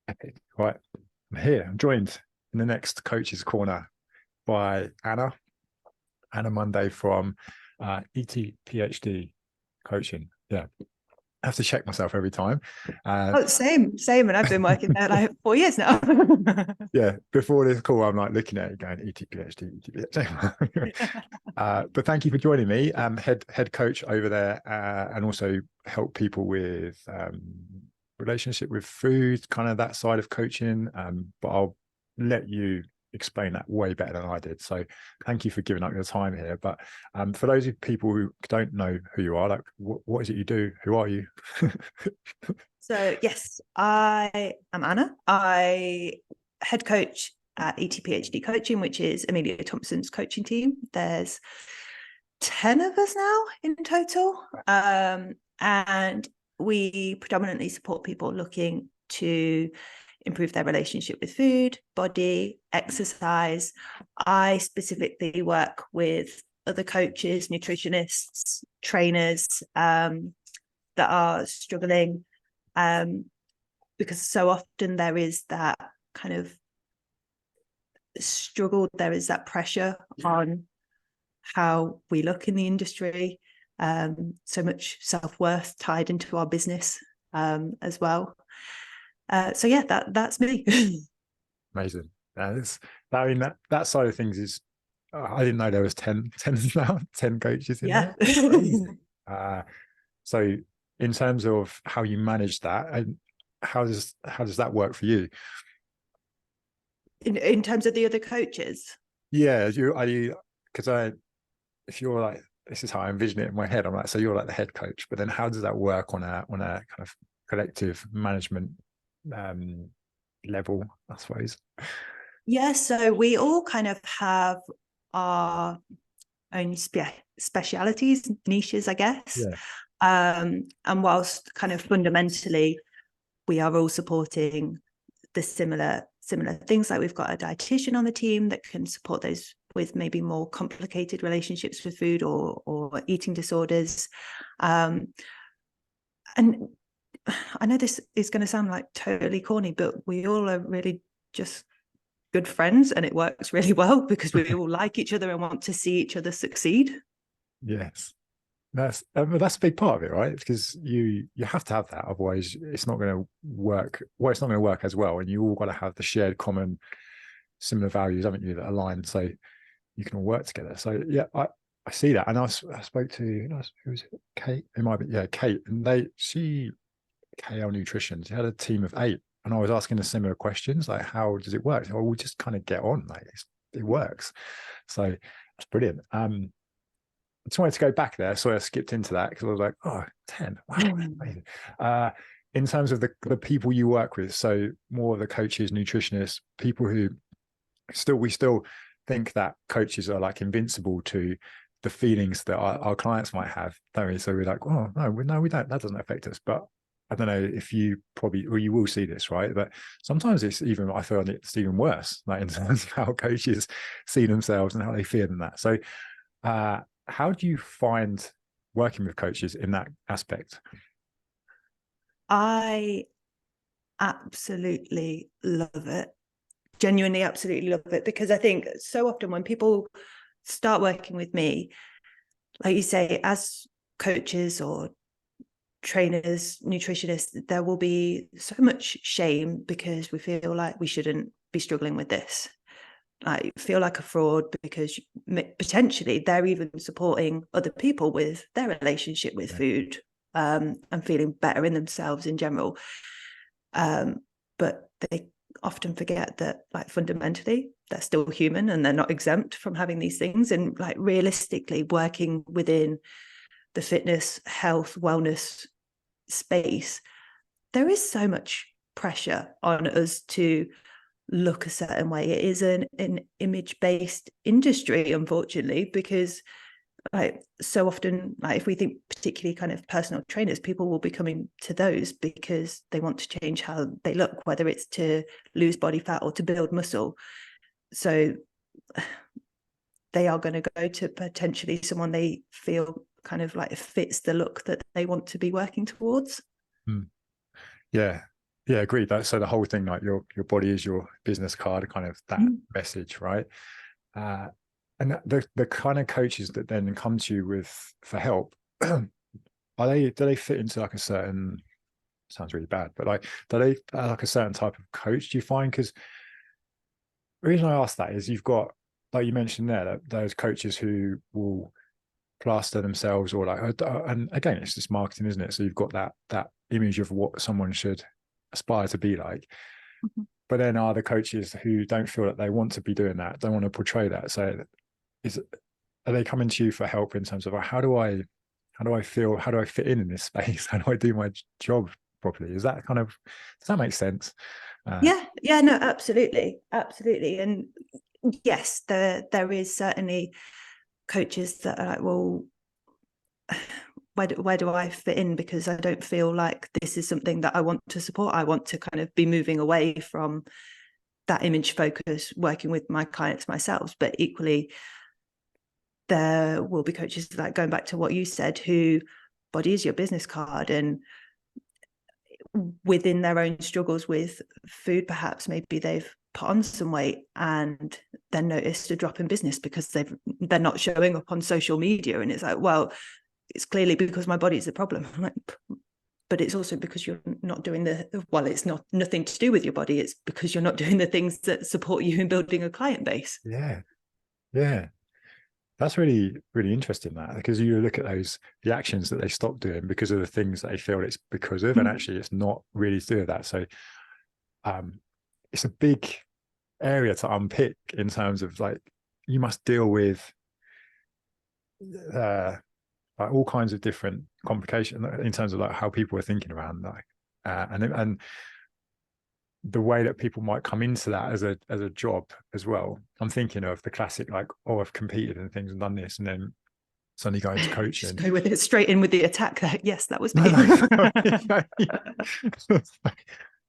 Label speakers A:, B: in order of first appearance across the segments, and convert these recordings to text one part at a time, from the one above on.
A: Epic. Right. I'm here. I'm joined in the next coach's corner by Anna Munday from ET coaching. Yeah. I have to check myself every time.
B: Oh, same. And I've been working there like 4 years now.
A: Yeah. Before this call, I'm like looking at it going ET. But thank you for joining me. Head coach over there, and also help people with relationship with food, kind of that side of coaching. But I'll let you explain that way better than I did. So thank you for giving up your time here. But for those of people who don't know who you are, like what is it you do? Who are you?
B: So yes, I am Anna. I head coach at ET Coaching, which is Amelia Thompson's coaching team. There's 10 of us now in total. And we predominantly support people looking to improve their relationship with food, body, exercise. I specifically work with other coaches, nutritionists, trainers that are struggling, because so often there is that kind of struggle, there is that pressure on how we look in the industry, so much self-worth tied into our business as well. So yeah, that's me.
A: Amazing. I mean, that side of things is, I didn't know there was 10 now, 10 coaches in
B: Yeah.
A: there. So in terms of how you manage that, and how does that work for you?
B: In terms of the other coaches?
A: Yeah, because if you're like, this is how I envision it in my head. I'm like, so you're like the head coach, but then how does that work on a kind of collective management level, I suppose?
B: Yeah, so we all kind of have our own specialities, niches, I guess.
A: Yeah.
B: And whilst kind of fundamentally we are all supporting the similar things, like we've got a dietitian on the team that can support those with maybe more complicated relationships with food or eating disorders. And I know this is going to sound like totally corny, but we all are really just good friends, and it works really well because we all like each other and want to see each other succeed.
A: Yes. That's a big part of it, right? Because you have to have that, otherwise it's not going to work. Well, it's not going to work as well, and you all got to have the shared common similar values, haven't you, that align, so you can all work together. So yeah, I see that. And I spoke to, who was it? Kate. It might be, yeah, Kate. And KL Nutrition, she had a team of 8, and I was asking her similar questions, like, how does it work? Well, we just kind of get on, like it works. So it's brilliant. I just wanted to go back there, so I skipped into that because I was like, oh, 10. Wow, amazing. In terms of the people you work with, so more of the coaches, nutritionists, people who we still think that coaches are like invincible to the feelings that our clients might have, don't we? So we're like, oh, no, we don't. That doesn't affect us. But I don't know if you you will see this, right? But sometimes I feel it's even worse, like in terms of how coaches see themselves and how they feel in that. So how do you find working with coaches in that aspect?
B: I absolutely love it. Genuinely, absolutely love it, because I think so often when people start working with me, like you say, as coaches or trainers, nutritionists, there will be so much shame because we feel like we shouldn't be struggling with this. I feel like a fraud because potentially they're even supporting other people with their relationship with food, and feeling better in themselves in general. But they often forget that, like, fundamentally they're still human and they're not exempt from having these things. And like realistically, working within the fitness, health, wellness space, there is so much pressure on us to look a certain way. It is an image-based industry, unfortunately, because like so often, like if we think particularly kind of personal trainers, people will be coming to those because they want to change how they look, whether it's to lose body fat or to build muscle. So they are going to go to potentially someone they feel kind of like fits the look that they want to be working towards.
A: Yeah, Yeah, agreed. That so the whole thing, like your body is your business card, kind of that message, right? And the kind of coaches that then come to you with for help, do they fit into like a certain, sounds really bad, but like do they like a certain type of coach, do you find? Because the reason I ask that is you've got, like you mentioned there, that those coaches who will plaster themselves or like, and again, it's just marketing, isn't it? So you've got that image of what someone should aspire to be like.
B: Mhm.
A: But then are the coaches who don't feel that they want to be doing that, don't want to portray that. So are they coming to you for help in terms of how do I feel, how do I fit in this space? How do I do my job properly? Is that kind of, does that make sense?
B: Yeah, no, absolutely, absolutely. And yes, there is certainly coaches that are like, well, where do I fit in? Because I don't feel like this is something that I want to support. I want to kind of be moving away from that image focus, working with my clients myself. But equally, there will be coaches, like going back to what you said, who body is your business card, and within their own struggles with food, perhaps maybe they've put on some weight and then noticed a drop in business because they're not showing up on social media, and it's like, well, it's clearly because my body's the problem. I'm like, but it's also because you're not doing it's not nothing to do with your body, it's because you're not doing the things that support you in building a client base.
A: Yeah, that's really, really interesting, that, because you look at the actions that they stop doing because of the things that they feel it's because of, and actually it's not really to do with that. So it's a big area to unpick in terms of like, you must deal with like all kinds of different complications in terms of like how people are thinking around like and the way that people might come into that as a job as well. I'm thinking of the classic, like, oh, I've competed and things and done this, and then suddenly go into coaching.
B: Just go with it straight in with the attack. Yes, that was me.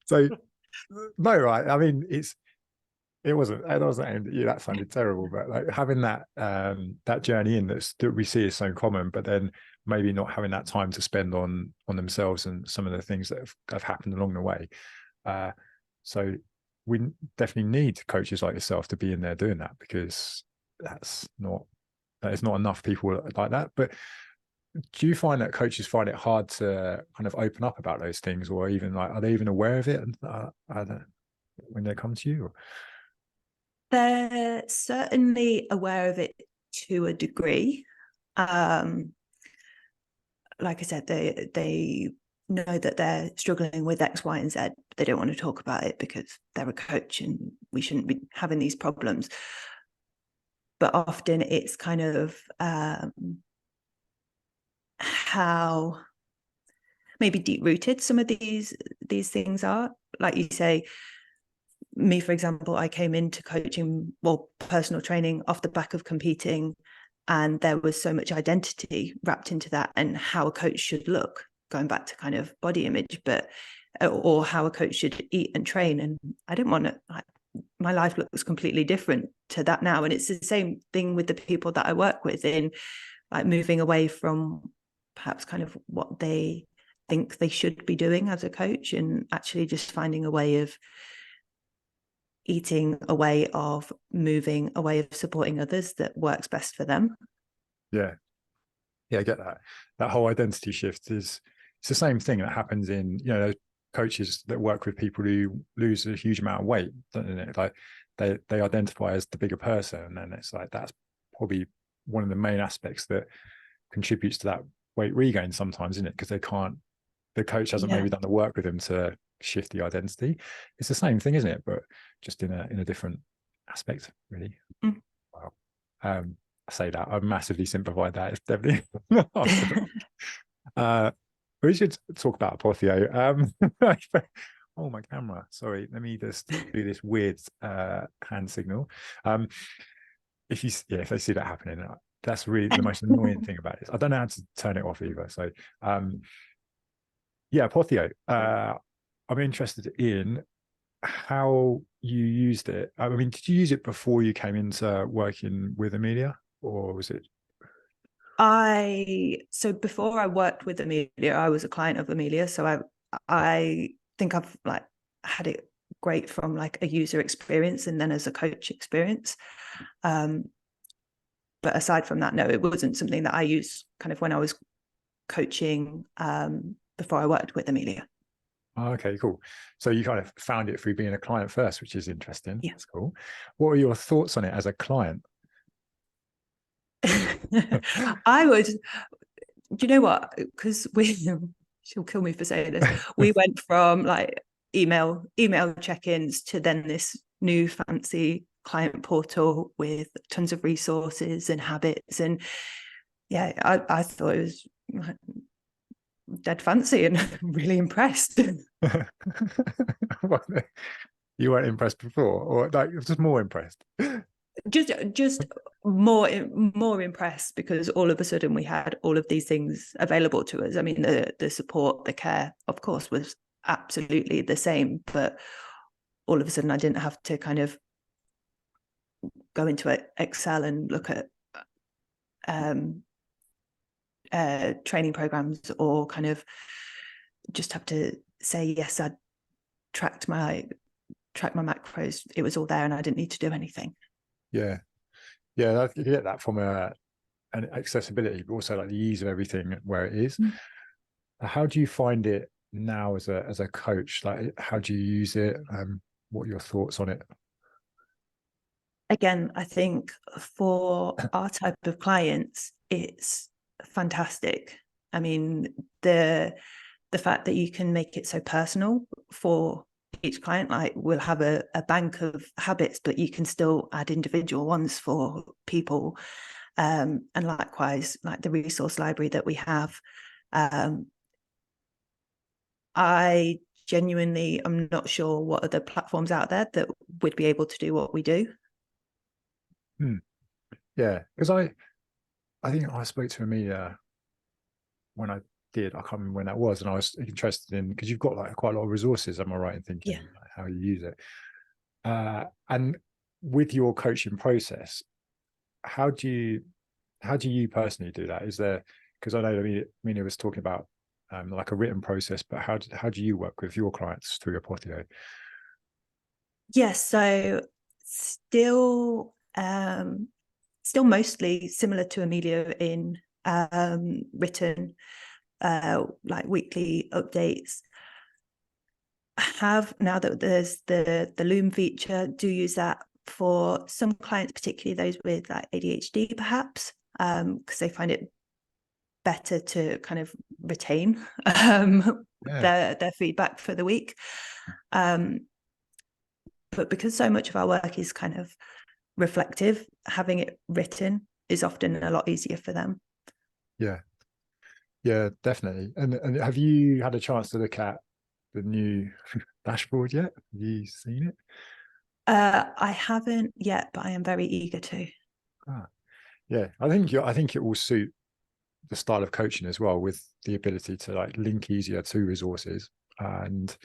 A: So no, right. I mean, it wasn't aimed at you. That sounded terrible, but like having that journey in that we see is so common, but then maybe not having that time to spend on themselves and some of the things that have happened along the way. So we definitely need coaches like yourself to be in there doing that, because that is not enough people like that. But do you find that coaches find it hard to kind of open up about those things, or even like, are they even aware of it? And I don't know, when they come to you? Or?
B: They're certainly aware of it to a degree. Like I said, they know that they're struggling with X, Y, and Z, but they don't want to talk about it because they're a coach and we shouldn't be having these problems. But often it's kind of how maybe deep-rooted some of these things are. Like you say, me, for example, I came into coaching, well, personal training off the back of competing, and there was so much identity wrapped into that and how a coach should look, going back to kind of body image, but or how a coach should eat and train. And I didn't want to, my life looks completely different to that now. And it's the same thing with the people that I work with, in like moving away from perhaps kind of what they think they should be doing as a coach, and actually just finding a way of eating, a way of moving, a way of supporting others that works best for them.
A: Yeah, I get that. That whole identity shift it's the same thing that happens in, coaches that work with people who lose a huge amount of weight, don't it? Like they identify as the bigger person, and it's like that's probably one of the main aspects that contributes to that weight regain sometimes, isn't it? Because the coach hasn't maybe done the work with them to shift the identity. It's the same thing, isn't it? But just in a different aspect, really. Wow. I say that I've massively simplified that. It's definitely we should talk about Apotheo. Oh, my camera. Sorry, let me just do this weird hand signal. If they see that happening, that's really the most annoying thing about this. I don't know how to turn it off either. So Apotheo. I'm interested in how you used it. I mean, did you use it before you came into working with Amelia, or was it?
B: So before I worked with Amelia, I was a client of Amelia. So I think I've like had it great from like a user experience and then as a coach experience. But aside from that, no, it wasn't something that I used kind of when I was coaching before I worked with Amelia.
A: Oh, okay, cool. So you kind of found it through being a client first, which is interesting.
B: Yeah.
A: That's cool. What are your thoughts on it as a client?
B: I would, do you know what? Because she'll kill me for saying this. We went from like email check-ins to then this new fancy client portal with tons of resources and habits. And yeah, I thought it was dead fancy and really impressed.
A: You weren't impressed before, or like just more impressed?
B: just more impressed because all of a sudden we had all of these things available to us. I mean, the support, the care, of course, was absolutely the same, but all of a sudden I didn't have to kind of go into Excel and look at training programs, or kind of just have to say, yes, I tracked my macros. It was all there and I didn't need to do anything.
A: Yeah. You get that from an accessibility, but also like the ease of everything where it is. How do you find it now as a coach? Like, how do you use it? What are your thoughts on it?
B: Again, I think for our type of clients, it's fantastic. I mean, the fact that you can make it so personal for each client, like we'll have a bank of habits, but you can still add individual ones for people. And likewise, like the resource library that we have. I genuinely am not sure what other platforms out there that would be able to do what we do.
A: Yeah, because I think I spoke to Amelia when I did. I can't remember when that was, and I was interested in, because you've got like quite a lot of resources. Am I right in thinking how you use it? And with your coaching process, how do you personally do that? Is there, because I know Amelia was talking about like a written process, but how do you work with your clients through Apotheo?
B: Yes, so still mostly similar to Amelia in written, like weekly updates. Have, now that there's the Loom feature, do use that for some clients, particularly those with like ADHD perhaps, because they find it better to kind of retain their feedback for the week. But because so much of our work is kind of reflective, having it written is often a lot easier for them.
A: Yeah, definitely. And have you had a chance to look at the new dashboard yet? Have you seen it?
B: I haven't yet, but I am very eager to.
A: Yeah, I think it will suit the style of coaching as well, with the ability to like link easier to resources, and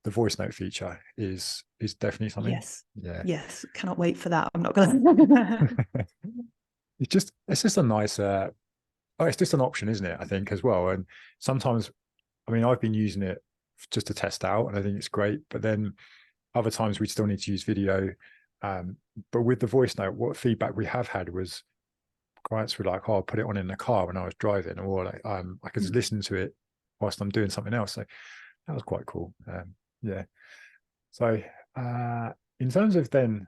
A: the voice note feature is definitely something.
B: Yes, cannot wait for that. I'm not gonna
A: it's just a nice it's just an option, isn't it? I think as well. And sometimes, I mean, I've been using it just to test out, and I think it's great, but then other times we still need to use video. But with the voice note, what feedback we have had was clients were like, "Oh, I'll put it on in the car when I was driving," or like, I could just listen to it whilst I'm doing something else. So that was quite cool. Yeah. So in terms of then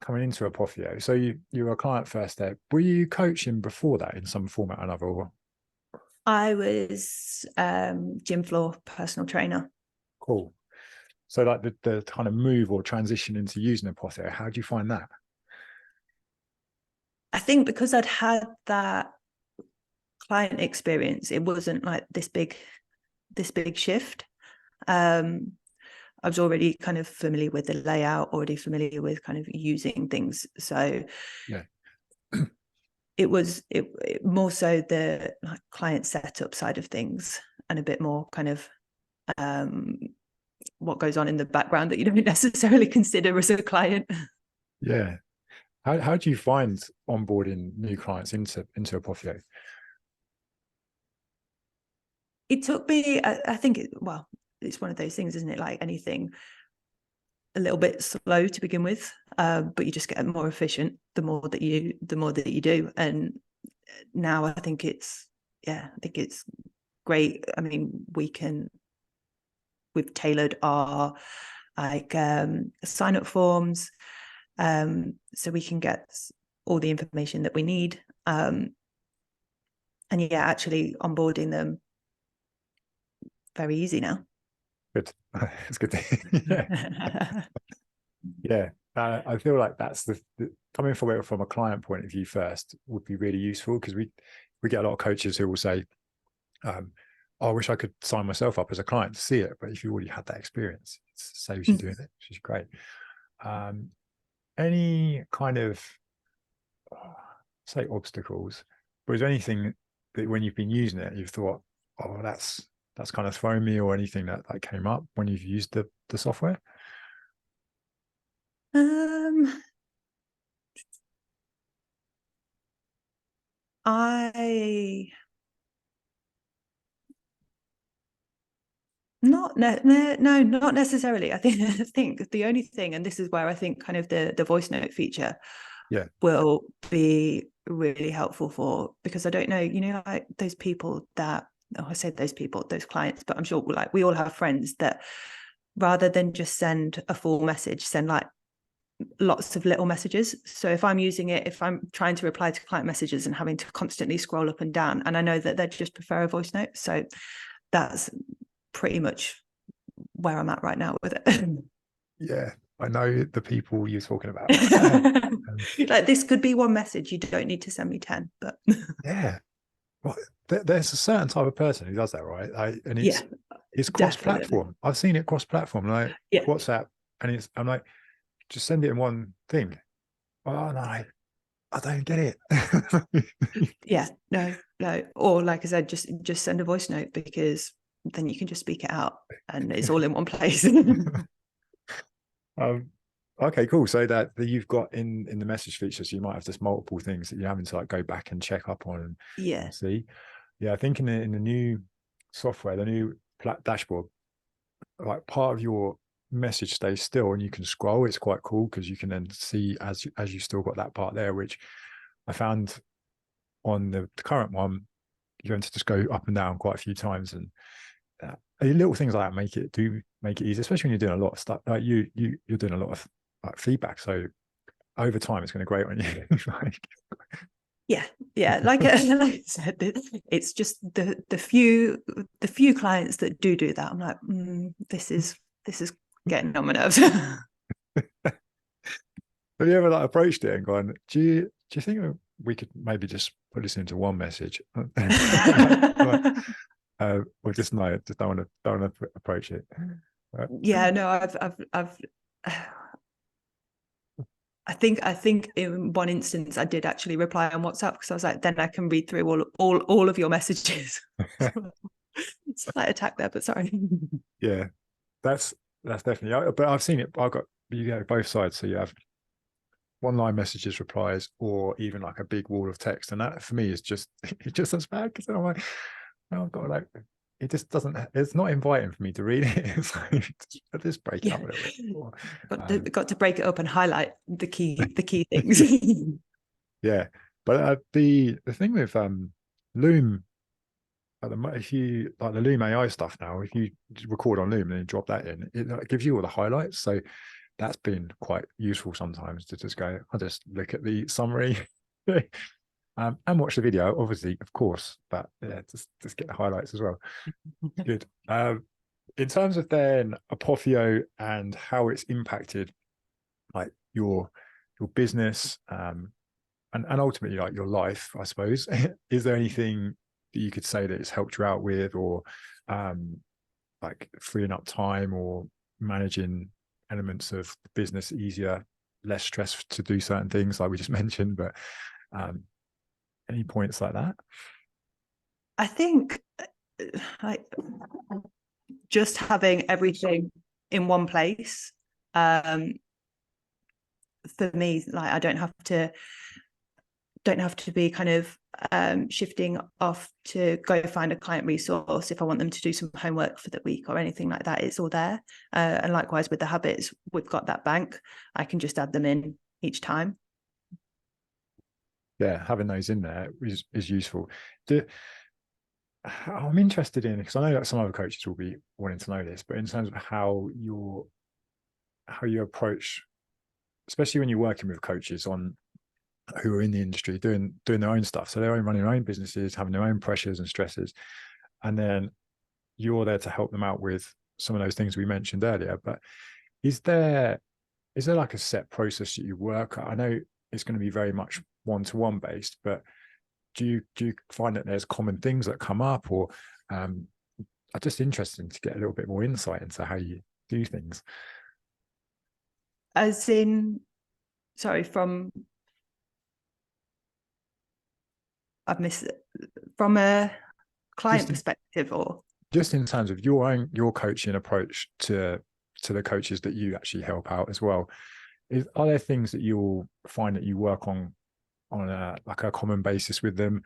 A: coming into Apotheo, so you were a client first there. Were you coaching before that in some format or another? Or?
B: I was gym floor personal trainer.
A: Cool. So like the kind of move or transition into using Apotheo, how do you find that?
B: I think because I'd had that client experience, it wasn't like this big shift. I was already kind of familiar with the layout, already familiar with kind of using things. So
A: yeah,
B: it was more so the like client setup side of things, and a bit more kind of what goes on in the background that you don't necessarily consider as a client.
A: Yeah. How do you find onboarding new clients into Apotheo?
B: It took me, I think, well, it's one of those things, isn't it? Like anything, a little bit slow to begin with, but you just get more efficient the more that you do. And now I think it's great. I mean, we've tailored our sign up forms, so we can get all the information that we need. And actually onboarding them very easy now.
A: Good. It's good to hear. Yeah. I feel like that's the coming from it from a client point of view first would be really useful, because we get a lot of coaches who will say, I wish I could sign myself up as a client to see it, but if you already had that experience, it saves you doing it, which is great. Any kind of say obstacles, but is there anything that when you've been using it you've thought, oh, that's kind of thrown me, or anything that came up when you've used the software?
B: No, not necessarily. I think the only thing, and this is where I think kind of the voice note feature will be really helpful for, because I don't know, like those people that, I say those clients, but I'm sure like we all have friends that rather than just send a full message, send like lots of little messages. So if I'm using it, if I'm trying to reply to client messages and having to constantly scroll up and down, and I know that they just prefer a voice note. So that's pretty much where I'm at right now with it.
A: Yeah, I know the people you're talking about.
B: Like this could be one message. You don't need to send me 10, but
A: yeah. Well, there's a certain type of person who does that, right? And it's cross-platform. I've seen it cross-platform, like WhatsApp, and I'm like, just send it in one thing. Oh no, I don't get it.
B: No. Or like I said, just send a voice note, because then you can just speak it out and it's all in one place.
A: Okay, cool. So that you've got in the message feature, so you might have just multiple things that you're having to like go back and check up on and see. Yeah, I think in the new software, the new dashboard, like part of your message stays still and you can scroll. It's quite cool because you can then see as you still got that part there, which I found on the current one, you're going to just go up and down quite a few times, and little things like that make it easy, especially when you're doing a lot of stuff. Like you're doing a lot of like feedback, so over time it's going to great when you like.
B: Like I said, it's just the few clients that do that. I'm like, this is getting on my nerves.
A: Have you ever like approached it and gone, do you think we could maybe just put this into one message? Or just no, just don't want to approach it.
B: I've I think in one instance I did actually reply on WhatsApp, because I was like, then I can read through all of your messages. Slight attack there, but sorry.
A: Yeah, that's definitely. But I've seen it. You go both sides. So you have one line messages, replies, or even like a big wall of text, and that for me is just as bad, because I'm like, oh, I've got like. It just doesn't. It's not inviting for me to read it. It's like just break it up a little bit.
B: Got to break it up and highlight the key things.
A: Yeah, but the thing with Loom, if you like the Loom AI stuff now, if you record on Loom and then drop that in, it gives you all the highlights. So that's been quite useful sometimes to just go. I'll just look at the summary. And watch the video, obviously, of course, but yeah, just get the highlights as well. Good. In terms of then Apotheo and how it's impacted like your business, and ultimately like your life, I suppose, is there anything that you could say that it's helped you out with, or like freeing up time or managing elements of the business easier, less stress to do certain things like we just mentioned, but any points like that?
B: I think like just having everything in one place, for me, like I don't have to be kind of shifting off to go find a client resource if I want them to do some homework for the week or anything like that. It's all there. And likewise with the habits, we've got that bank. I can just add them in each time.
A: Yeah, having those in there is useful. I'm interested in, because I know that some other coaches will be wanting to know this, but in terms of how you approach, especially when you're working with coaches on who are in the industry doing their own stuff, so they're running their own businesses, having their own pressures and stresses, and then you're there to help them out with some of those things we mentioned earlier. But is there like a set process that you work? I know it's going to be very much one-to-one based, but do you find that there's common things that come up, or I'm just interested to get a little bit more insight into how you do things?
B: As in, sorry, from I've missed it. From a client perspective, or
A: just in terms of your coaching approach to the coaches that you actually help out as well. Are there things that you'll find that you work on a common basis with them?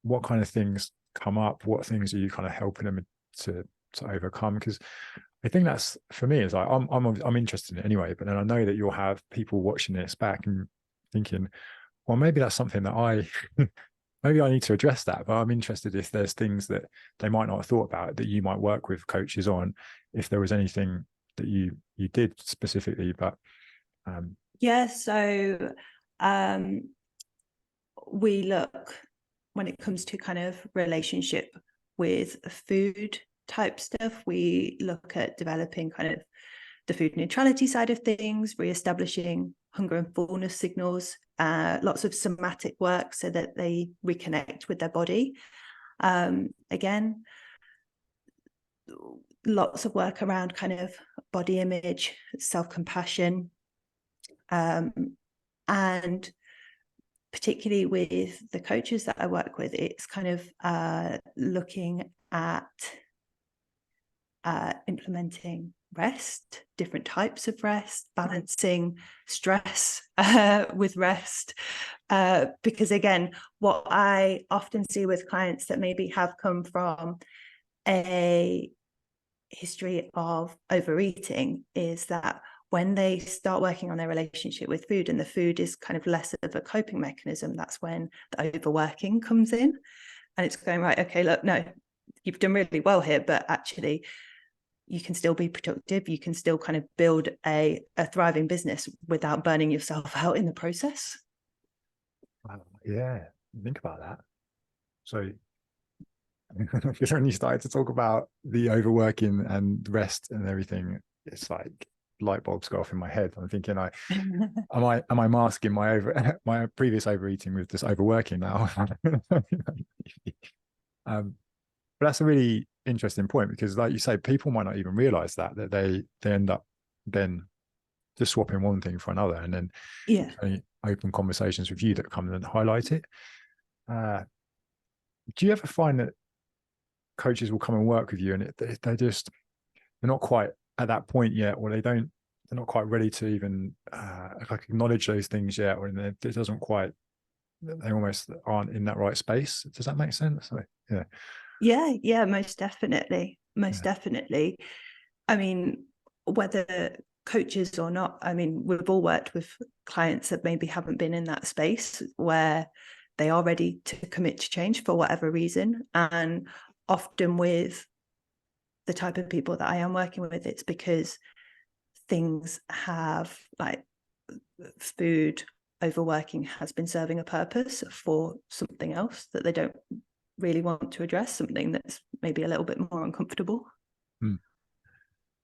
A: What kind of things come up? What things are you kind of helping them to overcome? Because I think that's, for me, is like I'm interested in it anyway, but then I know that you'll have people watching this back and thinking, well, maybe that's something that maybe I need to address that. But I'm interested if there's things that they might not have thought about that you might work with coaches on, if there was anything that you did specifically. But
B: yeah, so we look, when it comes to kind of relationship with food type stuff, we look at developing kind of the food neutrality side of things, re-establishing hunger and fullness signals, lots of somatic work so that they reconnect with their body. Again, lots of work around kind of body image, self-compassion, and particularly with the coaches that I work with, it's kind of looking at implementing rest, different types of rest, balancing stress with rest. Because again, what I often see with clients that maybe have come from a history of overeating is that when they start working on their relationship with food, and the food is kind of less of a coping mechanism, that's when the overworking comes in. And it's going, right, okay, look, no, you've done really well here, but actually you can still be productive. You can still kind of build a thriving business without burning yourself out in the process.
A: Yeah, think about that. So because when you started to talk about the overworking and rest and everything, it's like light bulbs go off in my head. I'm thinking, am I masking my previous overeating with this overworking now? But that's a really interesting point, because, like you say, people might not even realize that they end up then just swapping one thing for another, and then open conversations with you that come and highlight it. Do you ever find that coaches will come and work with you and they're not quite at that point yet, or they're not quite ready to even like acknowledge those things yet, or it doesn't quite, they almost aren't in that right space? Does that make sense? So,
B: yeah, most definitely. Definitely. I mean, whether coaches or not, I mean, we've all worked with clients that maybe haven't been in that space where they are ready to commit to change for whatever reason. And often with the type of people that I am working with, it's because things have, like, food overworking has been serving a purpose for something else that they don't really want to address, something that's maybe a little bit more uncomfortable.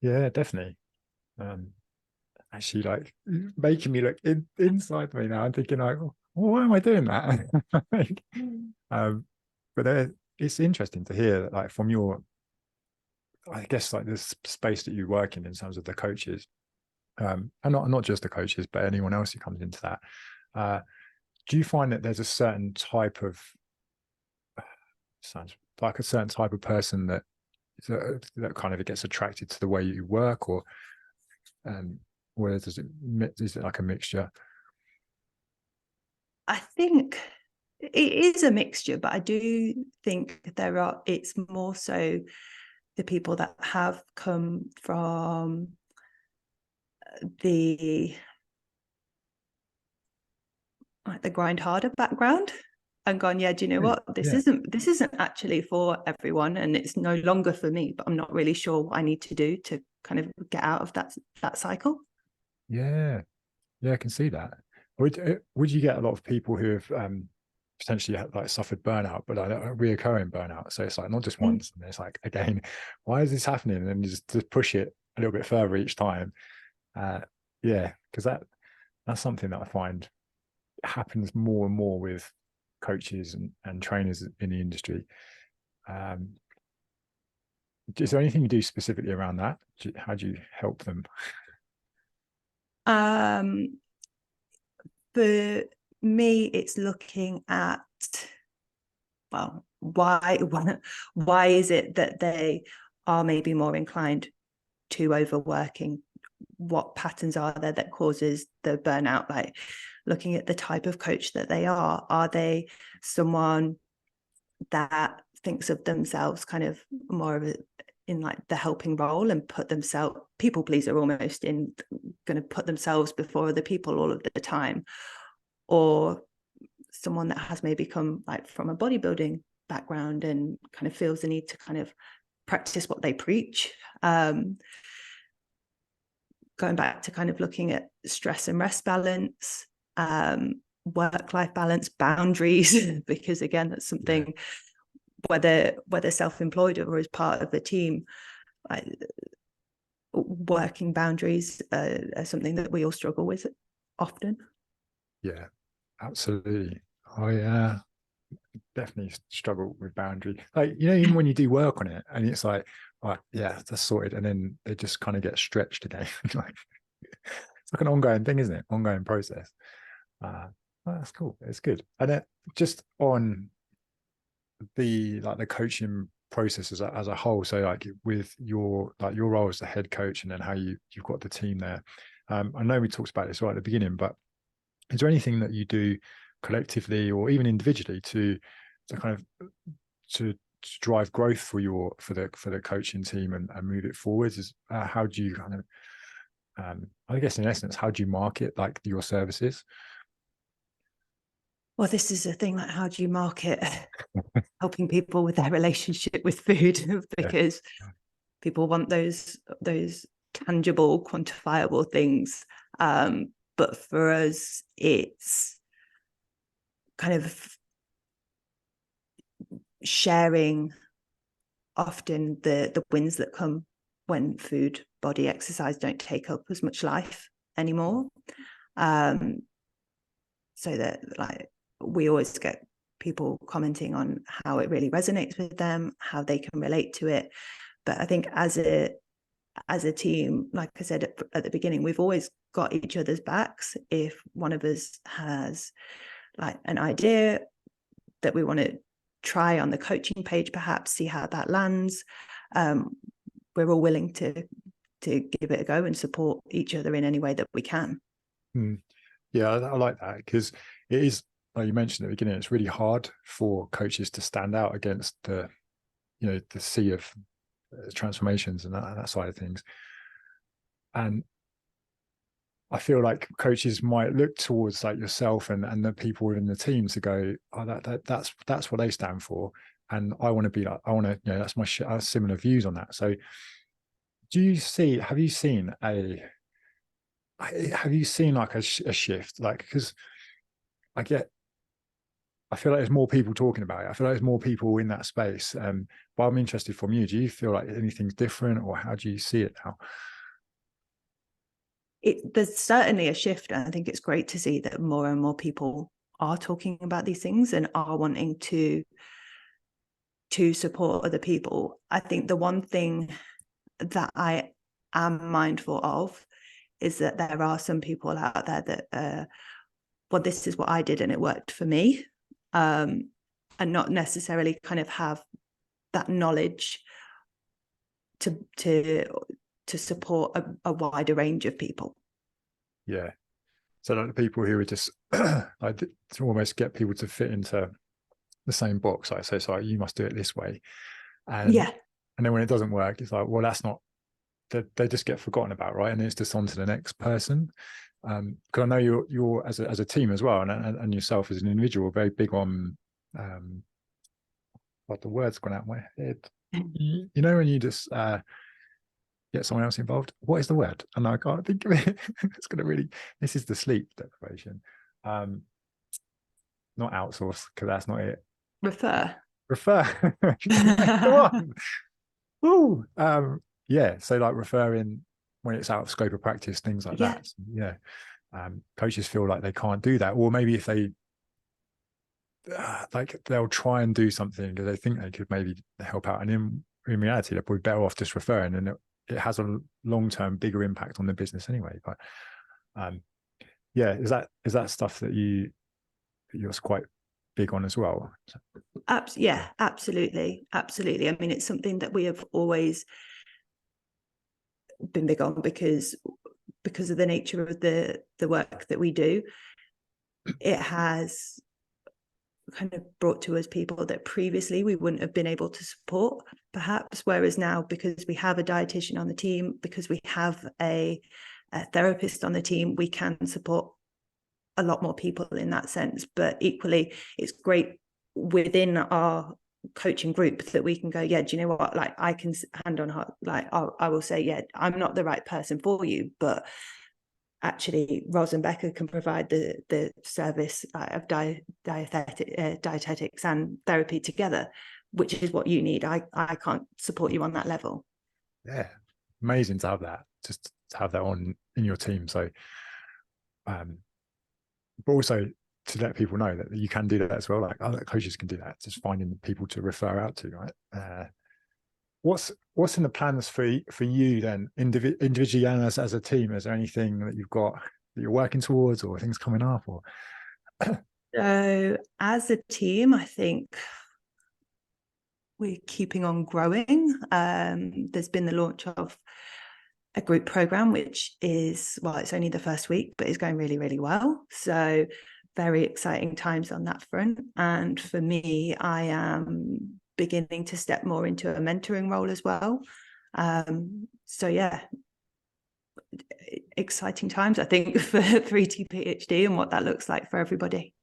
A: Yeah, definitely. Actually, like, making me look inside me now. I'm thinking, like, well, why am I doing that? But it's interesting to hear that, like, from your, I guess, like, this space that you work in terms of the coaches, and not just the coaches, but anyone else who comes into that. Do you find that there's a certain type of, sounds like a certain type of person that kind of gets attracted to the way you work, or is it like a mixture?
B: I think is a mixture, but I do think it's more so the people that have come from the grind harder background and gone, yeah, do you know what, this isn't actually for everyone, and it's no longer for me, but I'm not really sure what I need to do to kind of get out of that cycle.
A: Yeah, I can see that. Would you get a lot of people who have potentially like suffered burnout, but like a reoccurring burnout? So it's like not just once, and it's like, again, why is this happening? And then you just push it a little bit further each time. Yeah, because that's something that I find happens more and more with coaches and trainers in the industry. Is there anything you do specifically around that? How do you help them?
B: For me, it's looking at, well, why is it that they are maybe more inclined to overworking? What patterns are there that causes the burnout? Like looking at the type of coach that they are they someone that thinks of themselves kind of more of in like the helping role and put themselves, people pleaser almost, in going to put themselves before other people all of the time? Or someone that has maybe come like from a bodybuilding background and kind of feels the need to kind of practice what they preach. Going back to kind of looking at stress and rest balance, work-life balance, boundaries, because again, that's something, whether self-employed or as part of the team, working boundaries are something that we all struggle with often.
A: Yeah, absolutely. I definitely struggle with boundary. Like, even when you do work on it and it's like, right, yeah, that's sorted, and then they just kind of get stretched again. Like, it's like an ongoing thing, isn't it? Ongoing process. Well, that's cool. It's good. And just on the coaching process as a whole. So like with your role as the head coach, and then how you've got the team there. I know we talked about this right at the beginning, but is there anything that you do collectively or even individually to kind of to drive growth for the coaching team and move it forwards? Is how do you kind of I guess in essence, how do you market like your services?
B: Well, this is a thing, like how do you market helping people with their relationship with food? Because people want those tangible, quantifiable things. But for us, it's kind of sharing often the wins that come when food, body, exercise don't take up as much life anymore. So that like we always get people commenting on how it really resonates with them, how they can relate to it. But I think as a team, like I said at the beginning, we've always got each other's backs. If one of us has like an idea that we want to try on the coaching page, perhaps see how that lands, we're all willing to give it a go and support each other in any way that we can.
A: Yeah, I like that, because it is, like you mentioned at the beginning, it's really hard for coaches to stand out against the sea of transformations and that side of things. And I feel like coaches might look towards like yourself and the people within the team to go, oh, that's what they stand for, and I want to be like, I want to, that's my similar views on that. So, have you seen like a shift? Like, because I feel like there's more people talking about it. I feel like there's more people in that space. But I'm interested from you. Do you feel like anything's different, or how do you see it now?
B: There's certainly a shift, and I think it's great to see that more and more people are talking about these things and are wanting to support other people. I think the one thing that I am mindful of is that there are some people out there that well, this is what I did and it worked for me, and not necessarily kind of have that knowledge to support a wider range of people.
A: Yeah, So like the people who are just like to almost get people to fit into the same box. Like say, so you must do it this way, and
B: Yeah.
A: then when it doesn't work, it's like, well, that's not. They just get forgotten about, right? And it's just on to the next person. Because I know you're as a team as well, and yourself as an individual, very big on what the word's gone out of my head. You know, when you just get someone else involved, what is the word? And I can't think of it. It's going to really. This is the sleep deprivation. Not outsource, because that's not it.
B: Refer.
A: Refer. Come on. Ooh. Yeah. So like referring when it's out of scope of practice, things like
B: Yeah.
A: that. So, yeah. Coaches feel like they can't do that, or maybe if they like they'll try and do something because they think they could maybe help out, and in reality they're probably better off just referring, and it has a long-term bigger impact on the business anyway. But yeah, is that stuff that you're quite big on as well?
B: Yeah, absolutely. I mean, it's something that we have always been big on because of the nature of the work that we do. It has kind of brought to us people that previously we wouldn't have been able to support, perhaps, whereas now, because we have a dietitian on the team, because we have a therapist on the team, we can support a lot more people in that sense. But equally, it's great within our coaching group that we can go, yeah, do you know what, like I can hand on heart, like I will say, yeah, I'm not the right person for you, but actually Ros and Becca can provide the service of dietetics and therapy together, which is what you need. I can't support you on that level.
A: Yeah, amazing to have that, just to have that on in your team. So but also to let people know that you can do that as well, like other coaches can do that, just finding people to refer out to, right? What's in the plans for you then, individually and as a team? Is there anything that you've got that you're working towards, or things coming up? Or
B: so as a team, I think we're keeping on growing. There's been the launch of a group program, which is, well, it's only the first week, but it's going really, really well. So very exciting times on that front. And for me, I am beginning to step more into a mentoring role as well. So yeah, exciting times, I think, for 3T PhD and what that looks like for everybody.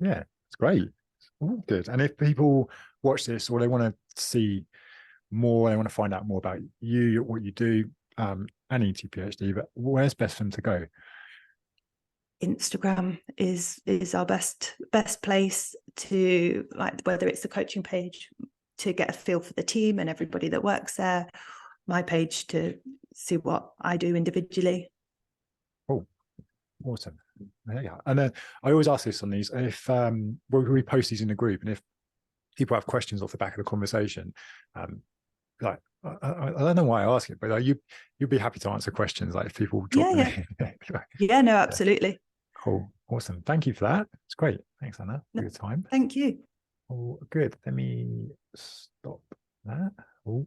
A: yeah, it's great. Oh, good. And if people watch this or they want to see more, they want to find out more about you, what you do, and ET-PhD, but where's best for them to go?
B: Instagram is our best place to, like, whether it's the coaching page to get a feel for the team and everybody that works there, my page to see what I do individually.
A: Oh, awesome. There you go. And then I always ask this on these, if we post these in the group, and if people have questions off the back of the conversation, like I don't know why I ask it, but you'd be happy to answer questions, like if people drop them in.
B: Yeah, no, absolutely.
A: Yeah. Cool. Awesome. Thank you for that. It's great. Thanks, Anna, for your time.
B: Thank you.
A: Oh, good. Let me stop that. Oh.